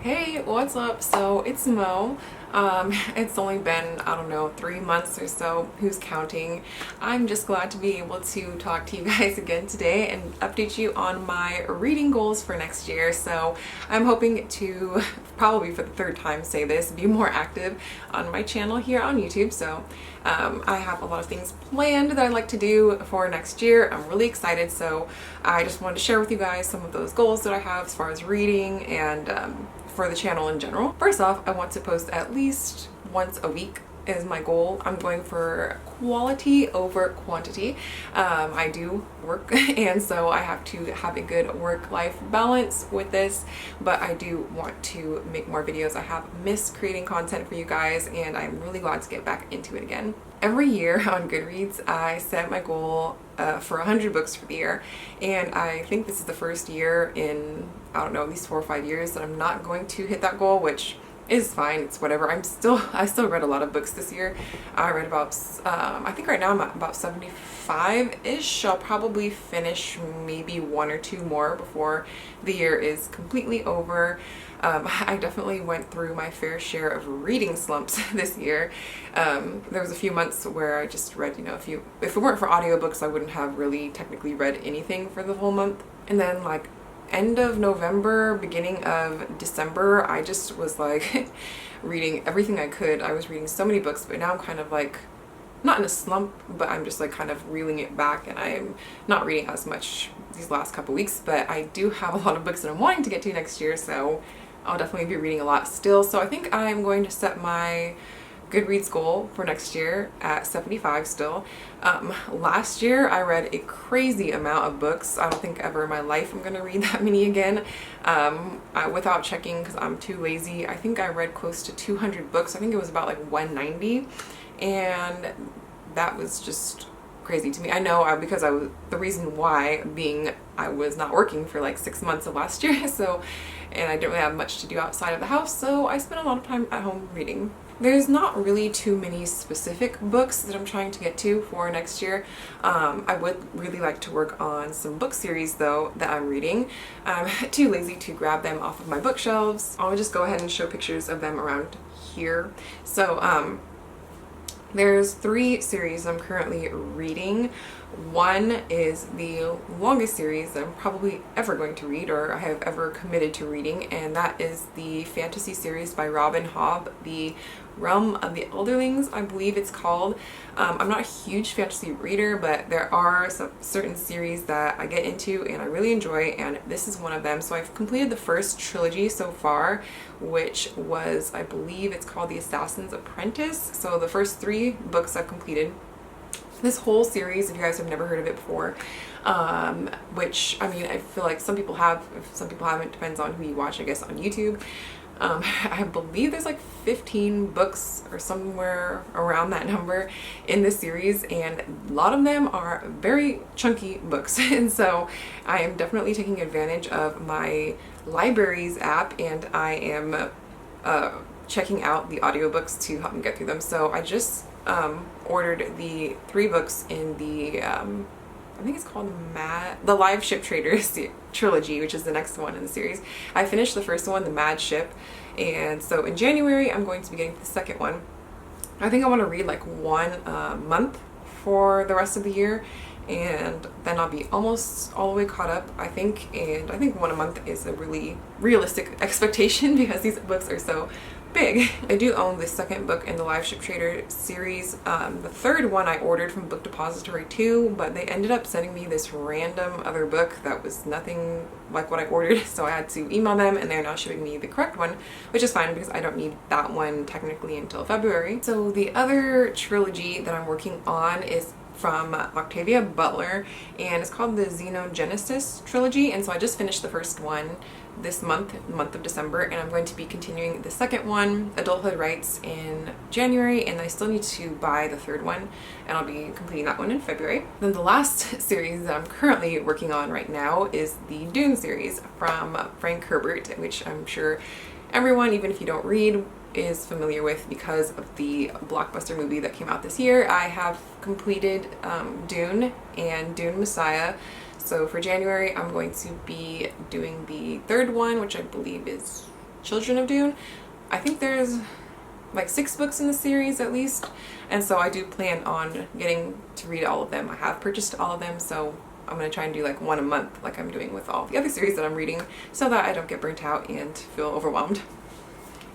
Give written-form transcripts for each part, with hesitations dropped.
Hey, what's up? So it's Mo. It's only been, I don't know, 3 months or so. Who's counting? I'm just glad to be able to talk to you guys again today and update you on my reading goals for next year. So I'm hoping to, probably for the third time say this, be more active on my channel here on YouTube. So I have a lot of things planned that I'd like to do for next year. I'm really excited. So I just wanted to share with you guys some of those goals that I have as far as reading and for the channel in general. First off, I want to post at least once a week is my goal. I'm going for quality over quantity. I do work and so I have to have a good work-life balance with this, but I do want to make more videos. I have missed creating content for you guys and I'm really glad to get back into it again. Every year on Goodreads, I set my goal for 100 books for the year, and I think this is the first year in, I don't know, at least 4 or 5 years that I'm not going to hit that goal, which is fine. It's whatever. I still read a lot of books this year. I read about, I think right now I'm at about 75-ish. I'll probably finish maybe 1 or 2 more before the year is completely over. I definitely went through my fair share of reading slumps this year. There was a few months where I just read, you know, if it weren't for audiobooks, I wouldn't have really technically read anything for the whole month. And then like end of November, beginning of December, I just was like reading everything I could. I was reading so many books, but now I'm kind of like, not in a slump, but I'm just like kind of reeling it back and I'm not reading as much these last couple weeks, but I do have a lot of books that I'm wanting to get to next year, so I'll definitely be reading a lot still. So I think I'm going to set my Goodreads goal for next year at 75 still. Last year I read a crazy amount of books. I don't think ever in my life I'm gonna read that many again without checking because I'm too lazy. I think I read close to 200 books. I think it was about like 190, and that was just crazy to me. I know because the reason why being I was not working for like 6 months of last year, so, and I didn't really have much to do outside of the house, so I spent a lot of time at home reading. There's not really too many specific books that I'm trying to get to for next year. I would really like to work on some book series though that I'm reading. I'm too lazy to grab them off of my bookshelves. I'll just go ahead and show pictures of them around here. So there's 3 series I'm currently reading. One is the longest series that I'm probably ever going to read or I have ever committed to reading, and that is the fantasy series by Robin Hobb, The Realm of the Elderlings, I believe it's called. I'm not a huge fantasy reader, but there are some certain series that I get into and I really enjoy, and this is one of them. So I've completed the first trilogy so far, which was, I believe it's called The Assassin's Apprentice. So the first 3 books I've completed. This whole series, if you guys have never heard of it before, which, I mean, I feel like some people have, if some people haven't, depends on who you watch, I guess, on YouTube. I believe there's like 15 books or somewhere around that number in this series, and a lot of them are very chunky books. And so I am definitely taking advantage of my libraries app, and I am checking out the audiobooks to help me get through them. So I just ordered the 3 books in the I think it's called the Live Ship Traders trilogy, which is the next one in the series. I finished the first one, The Mad Ship, and so in January I'm going to be getting the second one. I think I want to read like 1 month for the rest of the year, and then I'll be almost all the way caught up, I think. And I think 1 a month is a really realistic expectation because these books are so big. I do own the second book in the Live Ship Trader series. The third one I ordered from Book Depository too, but they ended up sending me this random other book that was nothing like what I ordered, so I had to email them and they're now shipping me the correct one, which is fine because I don't need that one technically until February. So the other trilogy that I'm working on is from Octavia Butler, and it's called the Xenogenesis trilogy, and so I just finished the first one this month of December, and I'm going to be continuing the second one, Adulthood Rights, in January, and I still need to buy the third one, and I'll be completing that one in February. Then the last series that I'm currently working on right now is the Dune series from Frank Herbert, which I'm sure everyone, even if you don't read, is familiar with because of the blockbuster movie that came out this year. I have completed Dune and Dune Messiah. So for January, I'm going to be doing the third one, which I believe is Children of Dune. I think there's like 6 books in the series at least, and so I do plan on getting to read all of them. I have purchased all of them, so I'm going to try and do like one a month like I'm doing with all the other series that I'm reading, so that I don't get burnt out and feel overwhelmed.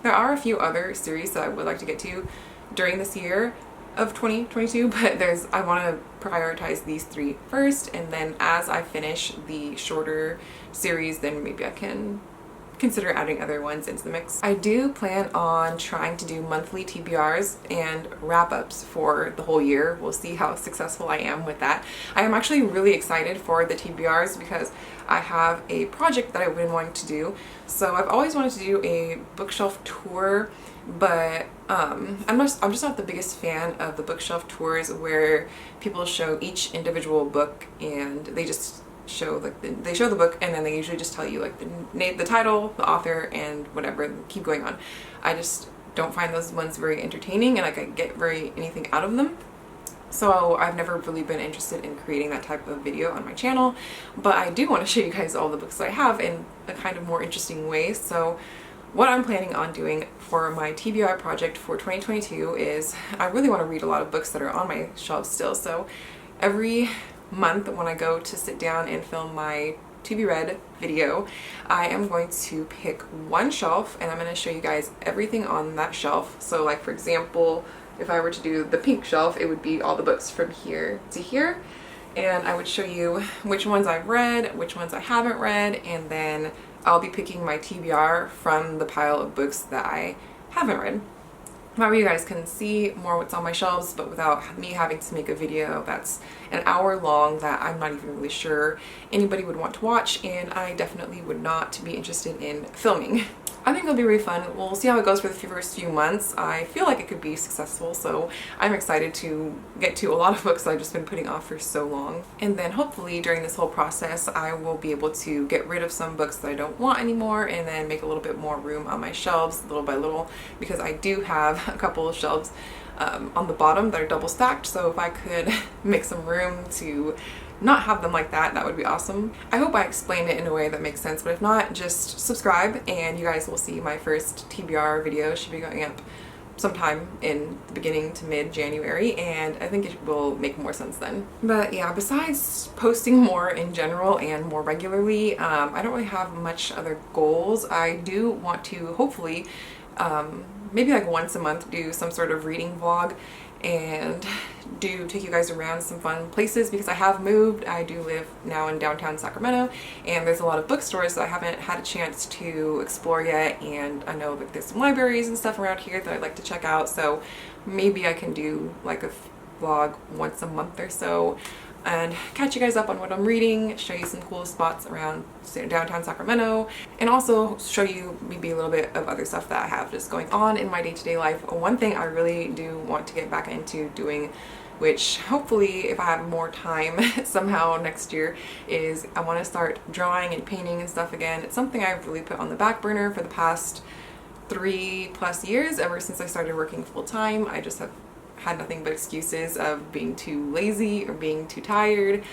There are a few other series that I would like to get to during this year of 2022, but I want to prioritize these 3 first, and then as I finish the shorter series, then maybe I can consider adding other ones into the mix. I do plan on trying to do monthly TBRs and wrap-ups for the whole year. We'll see how successful I am with that. I am actually really excited for the TBRs because I have a project that I've been wanting to do. So I've always wanted to do a bookshelf tour, but I'm just not the biggest fan of the bookshelf tours where people show each individual book and they just show they show the book, and then they usually just tell you like the title, the author, and whatever, and keep going on. I just don't find those ones very entertaining, and like I get anything out of them. So I've never really been interested in creating that type of video on my channel, but I do want to show you guys all the books that I have in a kind of more interesting way. So what I'm planning on doing for my TBR project for 2022 is I really want to read a lot of books that are on my shelves still. So every month when I go to sit down and film my to be read video, I am going to pick one shelf and I'm going to show you guys everything on that shelf. So like for example, if I were to do the pink shelf, it would be all the books from here to here, and I would show you which ones I've read, which ones I haven't read, and then I'll be picking my TBR from the pile of books that I haven't read. That way you guys can see more what's on my shelves, but without me having to make a video that's an hour long that I'm not even really sure anybody would want to watch, and I definitely would not be interested in filming. I think it'll be really fun. We'll see how it goes for the first few months. I feel like it could be successful, so I'm excited to get to a lot of books that I've just been putting off for so long. And then hopefully during this whole process, I will be able to get rid of some books that I don't want anymore and then make a little bit more room on my shelves little by little, because I do have a couple of shelves on the bottom that are double stacked. So if I could make some room to not have them like that, that would be awesome. I hope I explained it in a way that makes sense, but if not, just subscribe and you guys will see my first TBR video. Should be going up sometime in the beginning to mid-January, and I think it will make more sense then. But yeah, besides posting more in general and more regularly, I don't really have much other goals. I do want to hopefully maybe like once a month do some sort of reading vlog and take you guys around some fun places, because I have moved. I do live now in downtown Sacramento, and there's a lot of bookstores that I haven't had a chance to explore yet, and I know that there's some libraries and stuff around here that I'd like to check out, so maybe I can do like a vlog once a month or so and catch you guys up on what I'm reading, show you some cool spots around downtown Sacramento, and also show you maybe a little bit of other stuff that I have just going on in my day-to-day life. One thing I really do want to get back into doing, which hopefully if I have more time somehow next year, is I want to start drawing and painting and stuff again. It's something I've really put on the back burner for the past 3+ years. Ever since I started working full-time, I just have had nothing but excuses of being too lazy or being too tired.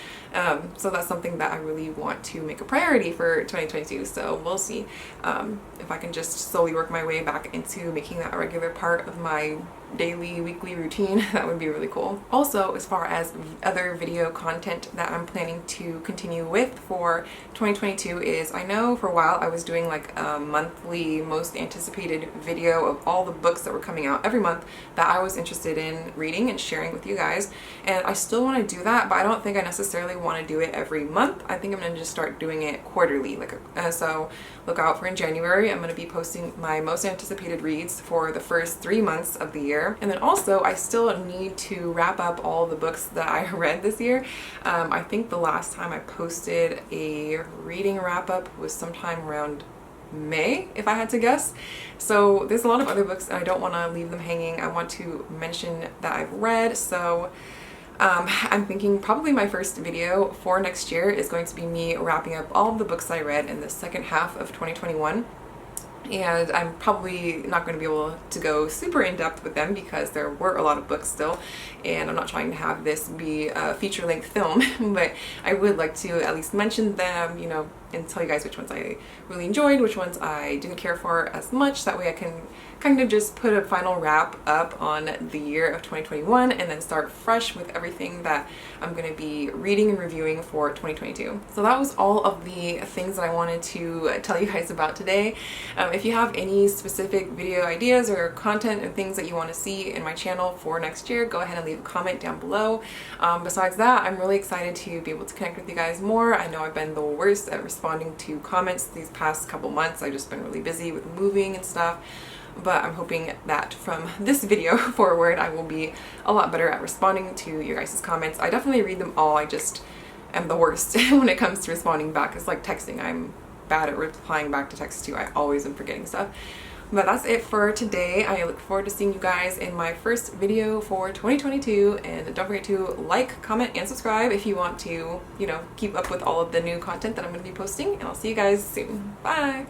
So that's something that I really want to make a priority for 2022. So we'll see if I can just slowly work my way back into making that a regular part of my daily, weekly routine. That would be really cool. Also, as far as other video content that I'm planning to continue with for 2022 is, I know for a while I was doing like a monthly most anticipated video of all the books that were coming out every month that I was interested in reading and sharing with you guys, and I still want to do that, but I don't think I necessarily want to do it every month. I think I'm going to just start doing it quarterly. So look out for in January, I'm going to be posting my most anticipated reads for the first 3 months of the year. And then also I still need to wrap up all the books that I read this year. I think the last time I posted a reading wrap up was sometime around May, if I had to guess. So there's a lot of other books and I don't want to leave them hanging. I want to mention that I've read. So I'm thinking probably my first video for next year is going to be me wrapping up all of the books I read in the second half of 2021. And I'm probably not going to be able to go super in depth with them because there were a lot of books still, and I'm not trying to have this be a feature-length film, but I would like to at least mention them, you know, and tell you guys which ones I really enjoyed, which ones I didn't care for as much. That way I can kind of just put a final wrap up on the year of 2021 and then start fresh with everything that I'm going to be reading and reviewing for 2022. So that was all of the things that I wanted to tell you guys about today. If you have any specific video ideas or content and things that you want to see in my channel for next year, go ahead and leave a comment down below. Besides that, I'm really excited to be able to connect with you guys more. I know I've been the worst at responding to comments these past couple months. I've just been really busy with moving and stuff. But I'm hoping that from this video forward, I will be a lot better at responding to your guys' comments. I definitely read them all. I just am the worst when it comes to responding back. It's like texting. I'm bad at replying back to text too. I always am forgetting stuff. But that's it for today. I look forward to seeing you guys in my first video for 2022. And don't forget to like, comment, and subscribe if you want to, keep up with all of the new content that I'm going to be posting. And I'll see you guys soon. Bye!